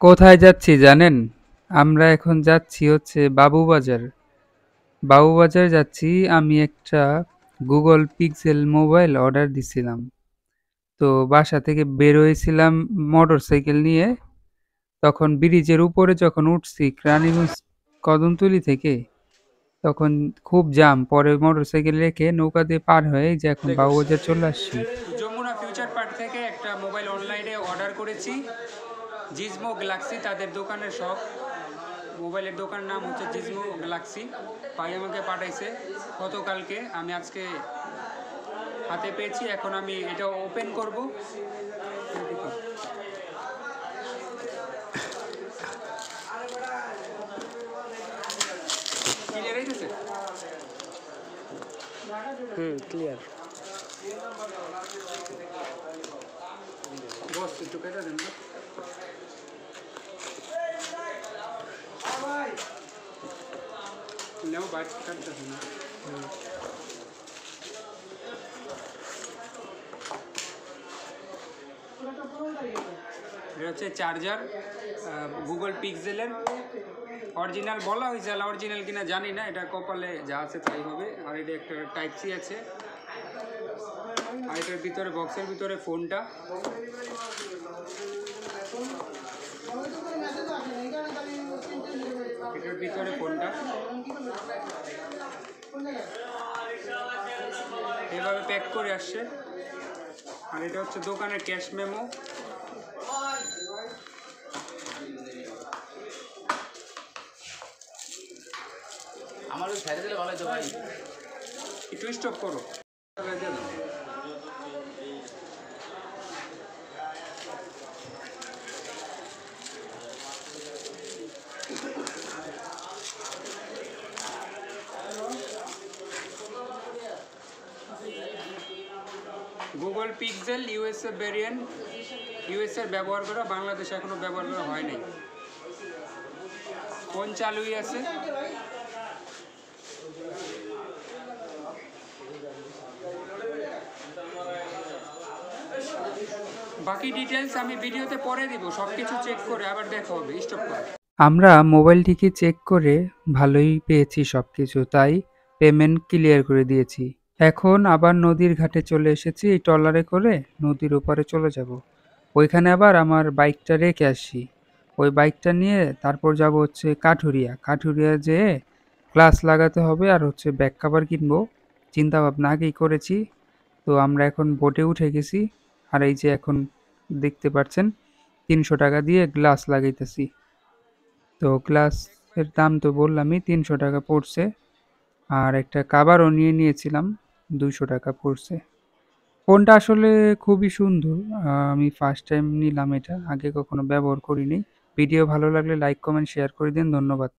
কোথায় যাচ্ছি জানেন? আমরা এখন যাচ্ছি হচ্ছে বাবুবাজার। বাবুবাজার যাচ্ছি। আমি একটা Google Pixel মোবাইল অর্ডার দিছিলাম। তো বাসা থেকে বের হয়েছিলাম মোটরসাইকেল নিয়ে। তখন ব্রিজের উপরে যখন উঠছি রানীগঞ্জ কদমতলী থেকে, তখন খুব জ্যাম। পরে মোটরসাইকেল রেখে নৌকা দিয়ে পার হয়ে এই যে এখন বাবুবাজার চলে আসছি। যমুনা ফিউচার পার্ক থেকে একটা মোবাইল অনলাইনে অর্ডার করেছি, জিজমো গ্যালাক্সি তাদের দোকানের শপ। মোবাইলের দোকানের নাম হচ্ছে জিজমো গ্যালাক্সি। ভাই আমাকে পাঠাইছে গতকালকে, আমি আজকে হাতে পেয়েছি। এখন আমি এটা ওপেন করব। ক্লিয়ার হয়ে গেছে? ক্লিয়ার। বস একটু কেটে দেন তো। নেও বাইট কাটতেছে না। এটা হচ্ছে চার্জার, গুগল পিক্সেলের অরিজিনাল বলা হয়েছে, অরিজিনাল কিনা জানি না, এটা কপালে যা আছে তাই হবে। আর এটা একটা টাইপ সি আছে, আর এটার ভিতরে বক্সের ভিতরে ফোনটা। এটার ভিতরে ফোনটা এভাবে প্যাক করে আসছে। আর এটা হচ্ছে দোকানের ক্যাশ মেমো। আমার ওই সাইডে দিলে ভালো হতো ভাই। একটু স্টপ করো। Google pixel USA variant, USA ব্যবহার করা, বাংলাদেশে এখনো ব্যবহার করা হয় নাই। ফোন চালুই আছে। বাকি ডিটেলস আমি ভিডিওতে পরে দিব, সবকিছু চেক করে আবার দেখা হবে। স্টপ করো। আমরা মোবাইলটিকে চেক করে ভালোই পেয়েছি সবকিছু, তাই পেমেন্ট ক্লিয়ার করে দিয়েছি। এখন আবার নদীর ঘাটে চলে এসেছি, এই ট্রলারে করে নদীর ওপারে চলে যাব। ওইখানে আবার আমার বাইকটা রেখে আসি। ওই বাইকটা নিয়ে তারপর যাব হচ্ছে কাঠুরিয়া। কাঠুরিয়া যেয়ে গ্লাস লাগাতে হবে আর হচ্ছে ব্যাক কভার কিনবো। চিন্তা ভাবনা আগেই করেছি। তো আমরা এখন বোটে উঠে গেছি। আর এই যে এখন দেখতে পাচ্ছেন ৩০০ টাকা দিয়ে গ্লাস লাগাইতেছি। তো গ্লাসের দাম তো বললামই, ৩০০ টাকা পড়ছে। আর একটা কাভারও নিয়ে নিয়েছিলাম, ২০০ টাকা পড়ছে। ফোনটা আসলে খুবই সুন্দর। আমি ফার্স্ট টাইম নিলাম এটা, আগে কখনো ব্যবহার করিনি। ভিডিও ভালো লাগলে লাইক কমেন্ট শেয়ার করে দিন। ধন্যবাদ।